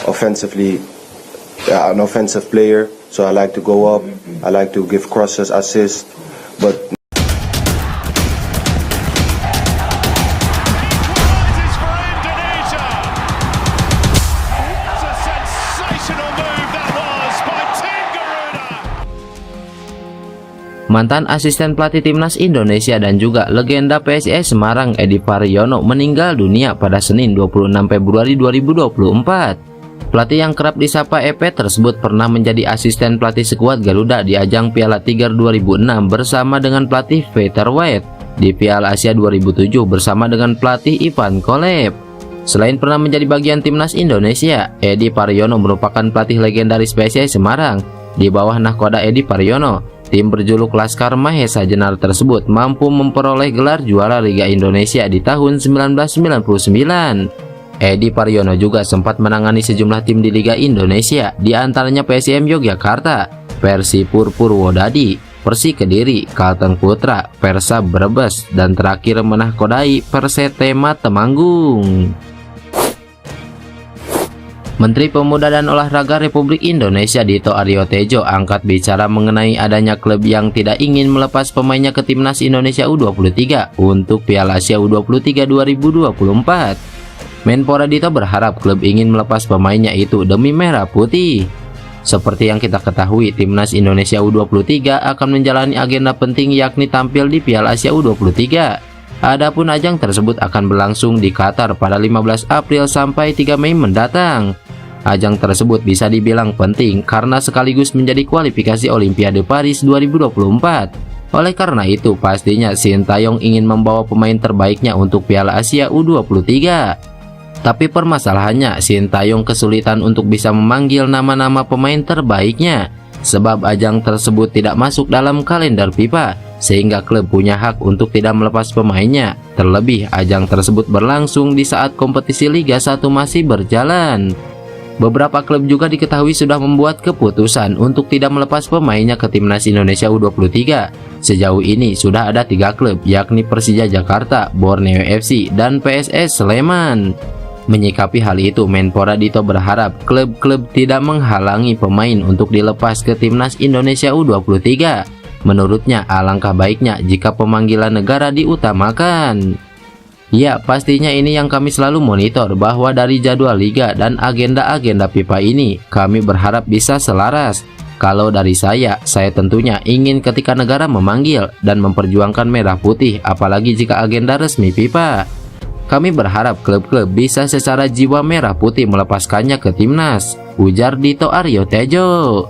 offensively, an offensive player. So I like to go up. I like to give crosses, assists, but. Mantan asisten pelatih timnas Indonesia dan juga legenda PSIS Semarang Edi Paryono meninggal dunia pada Senin 26 Februari 2024. Pelatih yang kerap disapa EP tersebut pernah menjadi asisten pelatih skuad Garuda di ajang Piala Tiger 2006 bersama dengan pelatih Peter White, di Piala Asia 2007 bersama dengan pelatih Ivan Kolev. Selain pernah menjadi bagian timnas Indonesia, Edi Paryono merupakan pelatih legendaris PSIS Semarang. Di bawah nahkoda Edi Paryono, tim berjuluk Laskar Mahesa Jenar tersebut mampu memperoleh gelar juara Liga Indonesia di tahun 1999. Edi Paryono juga sempat menangani sejumlah tim di Liga Indonesia, di antaranya PSM Yogyakarta, Persipur Purwodadi, Persik Kediri, Kalteng Putra, Persab Brebes, dan terakhir menahkodai Persetema Temanggung. Menteri Pemuda dan Olahraga Republik Indonesia Dito Aryo Tejo angkat bicara mengenai adanya klub yang tidak ingin melepas pemainnya ke Timnas Indonesia U23 untuk Piala Asia U23 2024. Menpora Dito berharap klub ingin melepas pemainnya itu demi merah putih. Seperti yang kita ketahui, Timnas Indonesia U23 akan menjalani agenda penting yakni tampil di Piala Asia U23. Adapun ajang tersebut akan berlangsung di Qatar pada 15 April sampai 3 Mei mendatang. Ajang tersebut bisa dibilang penting karena sekaligus menjadi kualifikasi Olimpiade Paris 2024. Oleh karena itu, pastinya Sintayong ingin membawa pemain terbaiknya untuk Piala Asia U23. Tapi permasalahannya, Sintayong kesulitan untuk bisa memanggil nama-nama pemain terbaiknya, sebab ajang tersebut tidak masuk dalam kalender FIFA, sehingga klub punya hak untuk tidak melepas pemainnya. Terlebih, ajang tersebut berlangsung di saat kompetisi Liga 1 masih berjalan. Beberapa klub juga diketahui sudah membuat keputusan untuk tidak melepas pemainnya ke Timnas Indonesia U23. Sejauh ini sudah ada 3 klub, yakni Persija Jakarta, Borneo FC, dan PSS Sleman. Menyikapi hal itu, Menpora Dito berharap klub-klub tidak menghalangi pemain untuk dilepas ke Timnas Indonesia U23. Menurutnya, alangkah baiknya jika pemanggilan negara diutamakan. Ya, pastinya ini yang kami selalu monitor, bahwa dari jadwal liga dan agenda-agenda FIFA ini, kami berharap bisa selaras. Kalau dari saya tentunya ingin ketika negara memanggil dan memperjuangkan merah putih, apalagi jika agenda resmi FIFA. Kami berharap klub-klub bisa secara jiwa merah putih melepaskannya ke timnas, ujar Dito Aryo Tejo.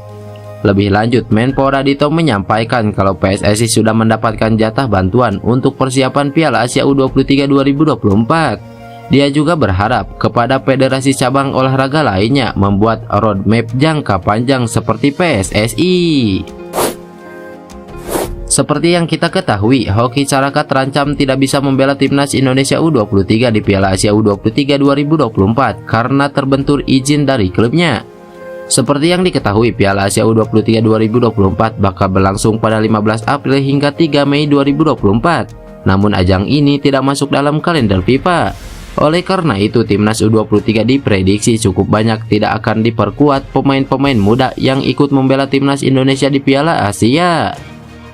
Lebih lanjut, Menpora Dito menyampaikan kalau PSSI sudah mendapatkan jatah bantuan untuk persiapan Piala Asia U23 2024. Dia juga berharap kepada federasi cabang olahraga lainnya membuat roadmap jangka panjang seperti PSSI. Seperti yang kita ketahui, Hoki Caraka terancam tidak bisa membela Timnas Indonesia U23 di Piala Asia U23 2024 karena terbentur izin dari klubnya. Seperti yang diketahui, Piala Asia U23 2024 bakal berlangsung pada 15 April hingga 3 Mei 2024. Namun ajang ini tidak masuk dalam kalender FIFA. Oleh karena itu, Timnas U23 diprediksi cukup banyak tidak akan diperkuat pemain-pemain muda yang ikut membela Timnas Indonesia di Piala Asia.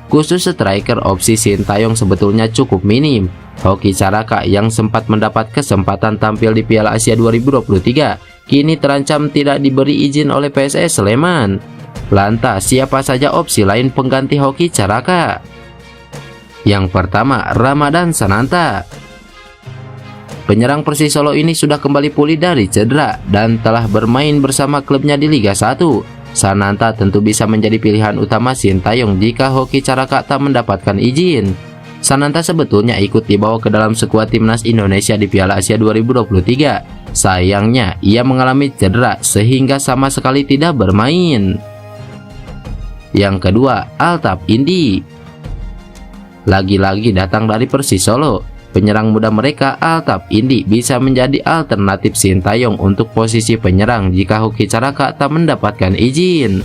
Khusus striker, opsi Sintayong sebetulnya cukup minim. Hoki Caraka yang sempat mendapat kesempatan tampil di Piala Asia 2023 kini terancam tidak diberi izin oleh PSS Sleman. Lantas, siapa saja opsi lain pengganti Hoki Caraka? Yang pertama, Ramadan Sananta. Penyerang Persis Solo ini sudah kembali pulih dari cedera dan telah bermain bersama klubnya di Liga 1. Sananta tentu bisa menjadi pilihan utama Sintayong jika Hoki Caraka tak mendapatkan izin. Sananta sebetulnya ikut dibawa ke dalam skuad Timnas Indonesia di Piala Asia 2023. Sayangnya, ia mengalami cedera sehingga sama sekali tidak bermain. Yang kedua, Altaf Indi. Lagi-lagi datang dari Persis Solo. Penyerang muda mereka, Altaf Indi, bisa menjadi alternatif Sintayong untuk posisi penyerang jika Hoki Caraka tak mendapatkan izin.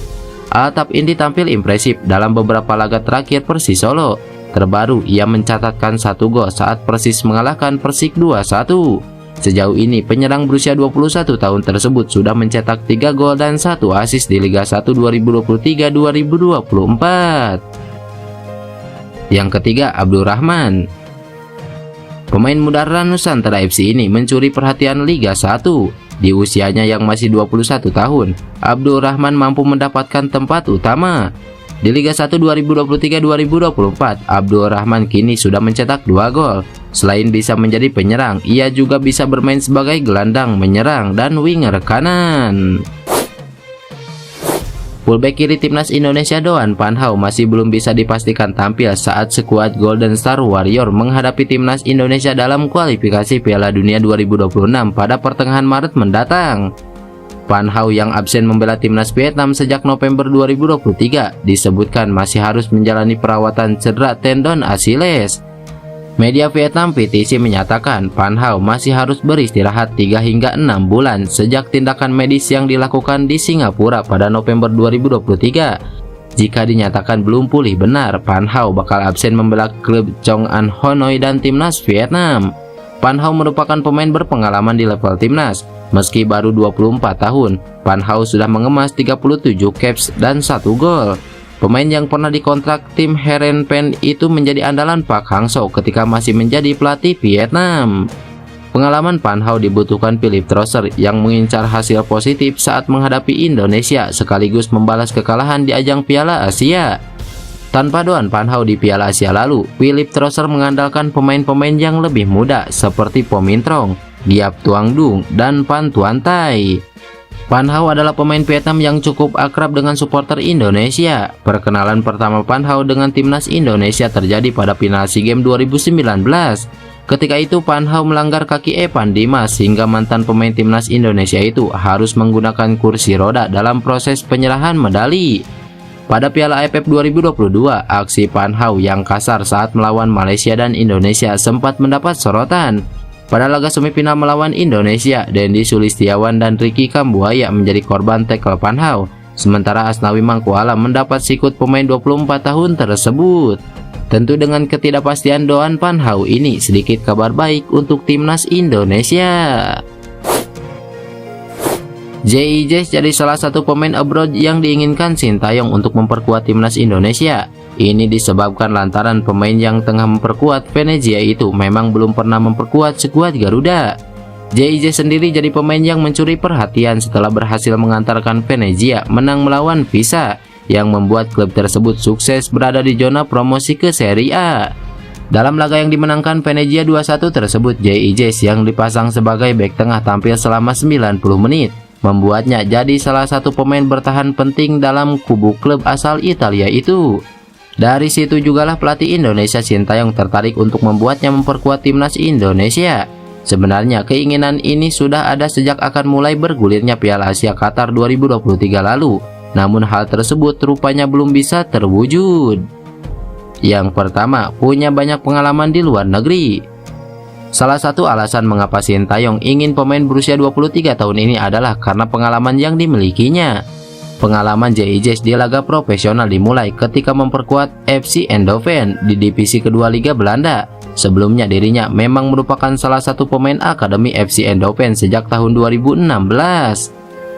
Altaf Indi tampil impresif dalam beberapa laga terakhir Persis Solo. Terbaru, ia mencatatkan 1 gol saat Persis mengalahkan Persik 2-1. Sejauh ini, penyerang berusia 21 tahun tersebut sudah mencetak 3 gol dan 1 assist di Liga 1 2023-2024. Yang ketiga, Abdul Rahman. Pemain muda Nusantara FC ini mencuri perhatian Liga 1. Di usianya yang masih 21 tahun, Abdul Rahman mampu mendapatkan tempat utama. Di Liga 1 2023-2024, Abdul Rahman kini sudah mencetak 2 gol. Selain bisa menjadi penyerang, ia juga bisa bermain sebagai gelandang menyerang dan winger kanan. Fullback kiri timnas Indonesia Doan Panhau masih belum bisa dipastikan tampil saat skuad Golden Star Warrior menghadapi timnas Indonesia dalam kualifikasi Piala Dunia 2026 pada pertengahan Maret mendatang. Panhau yang absen membela timnas Vietnam sejak November 2023 disebutkan masih harus menjalani perawatan cedera tendon Achilles. Media Vietnam VTC menyatakan Panhau masih harus beristirahat 3 hingga 6 bulan sejak tindakan medis yang dilakukan di Singapura pada November 2023. Jika dinyatakan belum pulih benar, Panhau bakal absen membela klub Chung An Hanoi dan timnas Vietnam. Panhau merupakan pemain berpengalaman di level timnas. Meski baru 24 tahun, Panhau sudah mengemas 37 caps dan 1 gol. Pemain yang pernah dikontrak tim Herenpen itu menjadi andalan Park Hang-seo ketika masih menjadi pelatih Vietnam. Pengalaman Panhau dibutuhkan Philipp Trosser yang mengincar hasil positif saat menghadapi Indonesia sekaligus membalas kekalahan di ajang Piala Asia. Tanpa Doan Panhau di Piala Asia lalu, Philipp Trosser mengandalkan pemain-pemain yang lebih muda seperti Pomintrong, Giap Tuang Dung, dan Pan Tuan Tai. Panhau adalah pemain Vietnam yang cukup akrab dengan supporter Indonesia. Perkenalan pertama Panhau dengan timnas Indonesia terjadi pada final SEA Games 2019. Ketika itu Panhau melanggar kaki Evan Dimas hingga mantan pemain timnas Indonesia itu harus menggunakan kursi roda dalam proses penyerahan medali. Pada Piala AFF 2022, aksi Panhau yang kasar saat melawan Malaysia dan Indonesia sempat mendapat sorotan. Pada laga semifinal melawan Indonesia, Dendi Sulistiawan dan Ricky Kambuaya menjadi korban tackle Panhau, sementara Asnawi Mangkualam mendapat sikut pemain 24 tahun tersebut. Tentu dengan ketidakpastian Doan Panhau ini, sedikit kabar baik untuk timnas Indonesia. JIJ jadi salah satu pemain abroad yang diinginkan Sintayong untuk memperkuat timnas Indonesia. Ini disebabkan lantaran pemain yang tengah memperkuat Venezia itu memang belum pernah memperkuat skuad Garuda. JIJ sendiri jadi pemain yang mencuri perhatian setelah berhasil mengantarkan Venezia menang melawan Pisa, yang membuat klub tersebut sukses berada di zona promosi ke Serie A. Dalam laga yang dimenangkan Venezia 2-1 tersebut, JIJ yang dipasang sebagai bek tengah tampil selama 90 menit. Membuatnya jadi salah satu pemain bertahan penting dalam kubu klub asal Italia itu. Dari situ jugalah pelatih Indonesia Sintayong tertarik untuk membuatnya memperkuat timnas Indonesia. Sebenarnya keinginan ini sudah ada sejak akan mulai bergulirnya Piala Asia Qatar 2023 lalu. Namun hal tersebut rupanya belum bisa terwujud. Yang pertama, punya banyak pengalaman di luar negeri. Salah satu alasan mengapa Sintayong ingin pemain berusia 23 tahun ini adalah karena pengalaman yang dimilikinya. Pengalaman JIJ di laga profesional dimulai ketika memperkuat FC Eindhoven di divisi kedua Liga Belanda. Sebelumnya dirinya memang merupakan salah satu pemain akademi FC Eindhoven sejak tahun 2016.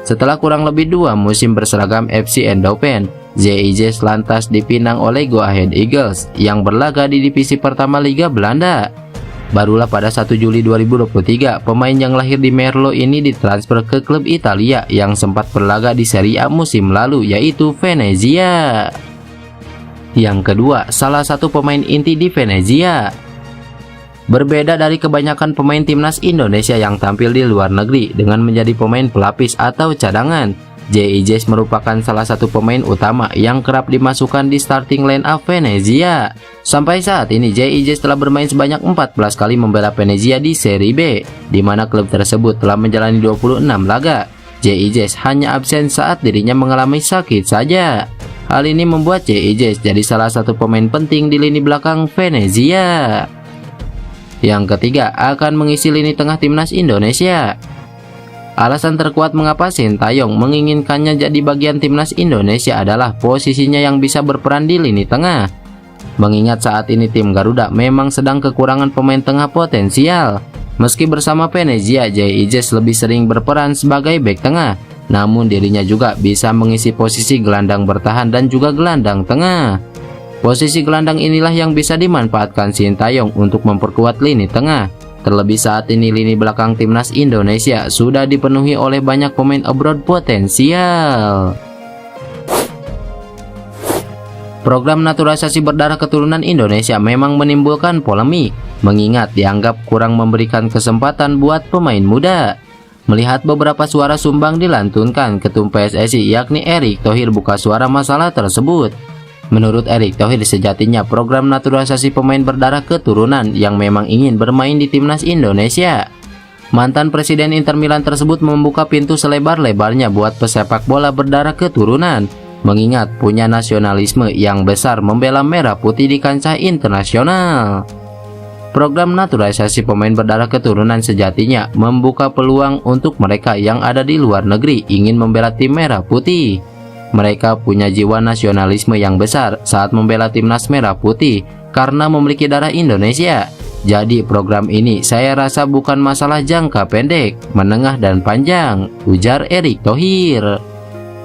Setelah kurang lebih 2 musim berseragam FC Eindhoven, JIJ lantas dipinang oleh Go Ahead Eagles yang berlaga di divisi pertama Liga Belanda. Barulah pada 1 Juli 2023, pemain yang lahir di Merlo ini ditransfer ke klub Italia yang sempat berlaga di Serie A musim lalu, yaitu Venezia. Yang kedua, salah satu pemain inti di Venezia. Berbeda dari kebanyakan pemain timnas Indonesia yang tampil di luar negeri dengan menjadi pemain pelapis atau cadangan, JIJ merupakan salah satu pemain utama yang kerap dimasukkan di starting line up Venezia. Sampai saat ini JIJ telah bermain sebanyak 14 kali membela Venezia di Serie B, di mana klub tersebut telah menjalani 26 laga. JIJ hanya absen saat dirinya mengalami sakit saja. Hal ini membuat JIJ jadi salah satu pemain penting di lini belakang Venezia. Yang ketiga, akan mengisi lini tengah timnas Indonesia. Alasan terkuat mengapa Sintayong menginginkannya jadi bagian timnas Indonesia adalah posisinya yang bisa berperan di lini tengah. Mengingat saat ini tim Garuda memang sedang kekurangan pemain tengah potensial. Meski bersama Venezia, Jay Ijes lebih sering berperan sebagai bek tengah, namun dirinya juga bisa mengisi posisi gelandang bertahan dan juga gelandang tengah. Posisi gelandang inilah yang bisa dimanfaatkan Sintayong untuk memperkuat lini tengah. Terlebih saat ini lini belakang timnas Indonesia sudah dipenuhi oleh banyak pemain abroad potensial. Program naturalisasi berdarah keturunan Indonesia memang menimbulkan polemik, mengingat dianggap kurang memberikan kesempatan buat pemain muda. Melihat beberapa suara sumbang dilantunkan, Ketum PSSI yakni Erick Thohir buka suara masalah tersebut. Menurut Erick Thohir, sejatinya program naturalisasi pemain berdarah keturunan yang memang ingin bermain di timnas Indonesia. Mantan Presiden Inter Milan tersebut membuka pintu selebar-lebarnya buat pesepak bola berdarah keturunan, mengingat punya nasionalisme yang besar membela merah putih di kancah internasional. Program naturalisasi pemain berdarah keturunan sejatinya membuka peluang untuk mereka yang ada di luar negeri ingin membela tim merah putih. Mereka punya jiwa nasionalisme yang besar saat membela timnas merah putih karena memiliki darah Indonesia. Jadi program ini saya rasa bukan masalah jangka pendek, menengah dan panjang, ujar Erick Thohir.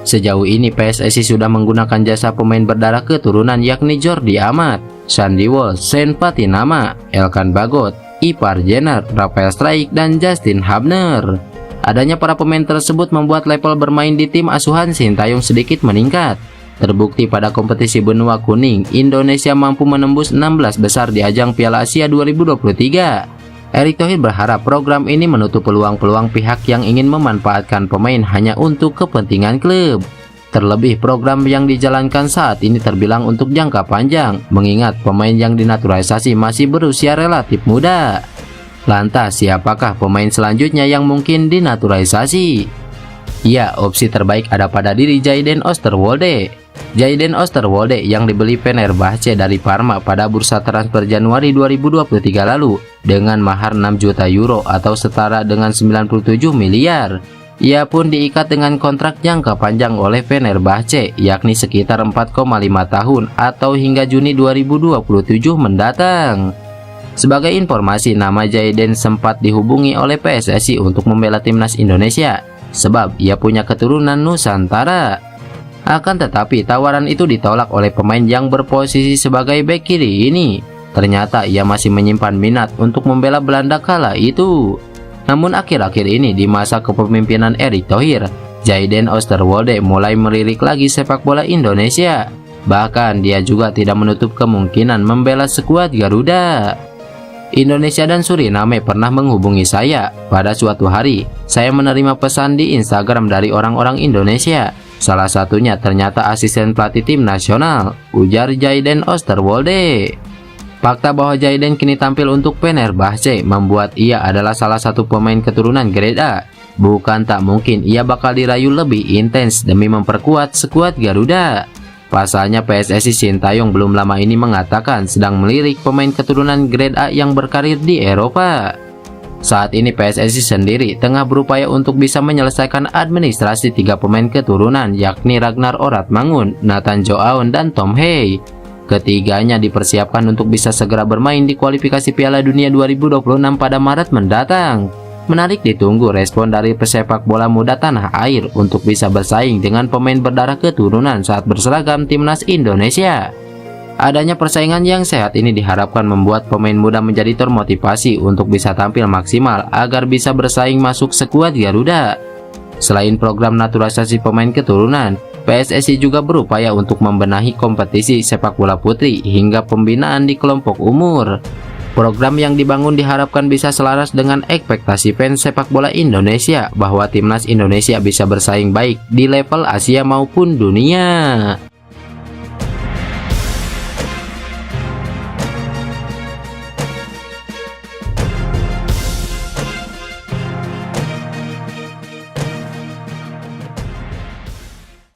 Sejauh ini PSSI sudah menggunakan jasa pemain berdarah keturunan yakni Jordi Amat, Sandy Walsh, Sen Patinama, Elkan Bagot, Ipar Jenner, Rafael Struijk, dan Justin Hubner. Adanya para pemain tersebut membuat level bermain di tim asuhan Sintayong sedikit meningkat. Terbukti pada kompetisi benua kuning, Indonesia mampu menembus 16 besar di ajang Piala Asia 2023. Erick Thohir berharap program ini menutup peluang-peluang pihak yang ingin memanfaatkan pemain hanya untuk kepentingan klub. Terlebih program yang dijalankan saat ini terbilang untuk jangka panjang, mengingat pemain yang dinaturalisasi masih berusia relatif muda. Lantas siapakah pemain selanjutnya yang mungkin dinaturalisasi? Ya, opsi terbaik ada pada diri Jayden Oosterwolde. Jayden Oosterwolde yang dibeli Fenerbahce dari Parma pada bursa transfer Januari 2023 lalu dengan mahar 6 juta euro atau setara dengan 97 miliar. Ia pun diikat dengan kontrak jangka panjang oleh Fenerbahce, yakni sekitar 4,5 tahun atau hingga Juni 2027 mendatang. Sebagai informasi, nama Jayden sempat dihubungi oleh PSSI untuk membela timnas Indonesia, sebab ia punya keturunan Nusantara. Akan tetapi tawaran itu ditolak oleh pemain yang berposisi sebagai bek kiri ini. Ternyata ia masih menyimpan minat untuk membela Belanda kala itu. Namun akhir-akhir ini di masa kepemimpinan Erick Thohir, Jayden Oosterwolde mulai melirik lagi sepak bola Indonesia. Bahkan dia juga tidak menutup kemungkinan membela skuad Garuda. Indonesia dan Suriname pernah menghubungi saya. Pada suatu hari, saya menerima pesan di Instagram dari orang-orang Indonesia. Salah satunya ternyata asisten pelatih tim nasional, ujar Jayden Oosterwolde. Fakta bahwa Jayden kini tampil untuk Fenerbahce membuat ia adalah salah satu pemain keturunan Grade A. Bukan tak mungkin ia bakal dirayu lebih intens demi memperkuat skuad Garuda. Pasalnya PSSI Sintayong belum lama ini mengatakan sedang melirik pemain keturunan Grade A yang berkarir di Eropa. Saat ini PSSI sendiri tengah berupaya untuk bisa menyelesaikan administrasi 3 pemain keturunan yakni Ragnar Oratmangun, Nathan Joaon, dan Tom Hey. Ketiganya dipersiapkan untuk bisa segera bermain di kualifikasi Piala Dunia 2026 pada Maret mendatang. Menarik ditunggu respon dari pesepak bola muda tanah air untuk bisa bersaing dengan pemain berdarah keturunan saat berseragam timnas Indonesia. Adanya persaingan yang sehat ini diharapkan membuat pemain muda menjadi termotivasi untuk bisa tampil maksimal agar bisa bersaing masuk skuad Garuda. Selain program naturalisasi pemain keturunan, PSSI juga berupaya untuk membenahi kompetisi sepak bola putri hingga pembinaan di kelompok umur. Program yang dibangun diharapkan bisa selaras dengan ekspektasi fans sepak bola Indonesia bahwa timnas Indonesia bisa bersaing baik di level Asia maupun dunia.